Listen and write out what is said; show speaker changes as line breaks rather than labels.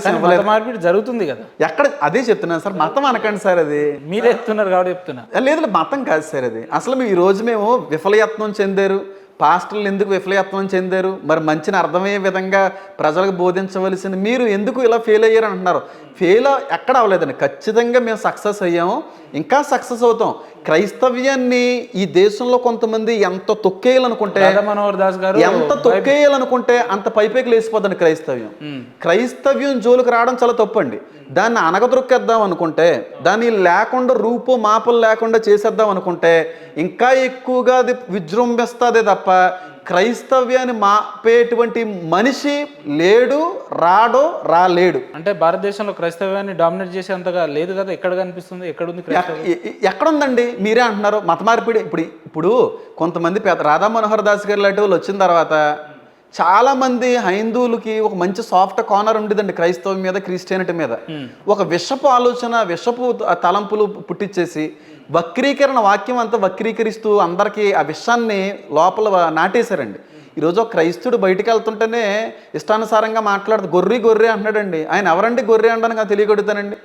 అవకాశం ఇవ్వలేదు.
మార్పిడి జరుగుతుంది కదా
ఎక్కడ అదే చెప్తున్నాను సార్, మతం అనకండి సార్, అది
మీరే చెప్తున్నారు కాబట్టి చెప్తున్నా.
లేదు మతం కాదు సార్ అది. అసలు ఈ రోజు మేము విఫలయత్నం చెందారు, పాస్టర్లు ఎందుకు విఫలయత్నం చెందారు, మరి మంచిని అర్థమయ్యే విధంగా ప్రజలకు బోధించవలసింది మీరు ఎందుకు ఇలా ఫెయిల్ అయ్యారు అంటున్నారు. ఫెయిల్ ఎక్కడ అవ్వలేదండి, ఖచ్చితంగా మేము సక్సెస్ అయ్యాము, ఇంకా సక్సెస్ అవుతాం. క్రైస్తవ్యాన్ని ఈ దేశంలో కొంతమంది ఎంత తొక్కేయాలనుకుంటే,
మనోహర్ దాస్ గారు
ఎంత తొక్కేయాలనుకుంటే అంత పైపైకి లేచిపోద్దండి క్రైస్తవ్యం. క్రైస్తవ్యం జోలికి రావడం చాలా తప్పండి. దాన్ని అనగదొక్కేద్దాం అనుకుంటే, దాన్ని లేకుండా రూపు మాపలు లేకుండా చేసేద్దాం అనుకుంటే ఇంకా ఎక్కువగా అది విజృంభిస్తుంది తప్ప క్రైస్తవ్యాన్ని మాపేటువంటి మనిషి లేడు, రాలేడు.
అంటే భారతదేశంలో క్రైస్తవ్యాన్ని డామినేట్ చేసేంతగా లేదు కదా, ఎక్కడ కనిపిస్తుంది, ఎక్కడుంది
ఎక్కడుందండి? మీరే అంటున్నారు మత మార్పిడి. ఇప్పుడు కొంతమంది రాధా మనోహర్ దాస్ గారు లాంటి వాళ్ళు వచ్చిన తర్వాత చాలామంది హైందువులకి ఒక మంచి సాఫ్ట్ కార్నర్ ఉండేదండి క్రైస్తవం మీద, క్రిస్టియానిటీ మీద. ఒక విషపు ఆలోచన, విషపు తలంపులు పుట్టించేసి వక్రీకరణ, వాక్యం అంతా వక్రీకరిస్తూ అందరికీ ఆ విషయాన్ని లోపల నాటేశారండి. ఈరోజు ఒక క్రైస్తుడు బయటికి వెళ్తుంటేనే ఇష్టానుసారంగా మాట్లాడుతూ గొర్రె అంటున్నాడండి. ఆయన ఎవరండి గొర్రె అనడానికి తెలియగలుగుతానండి?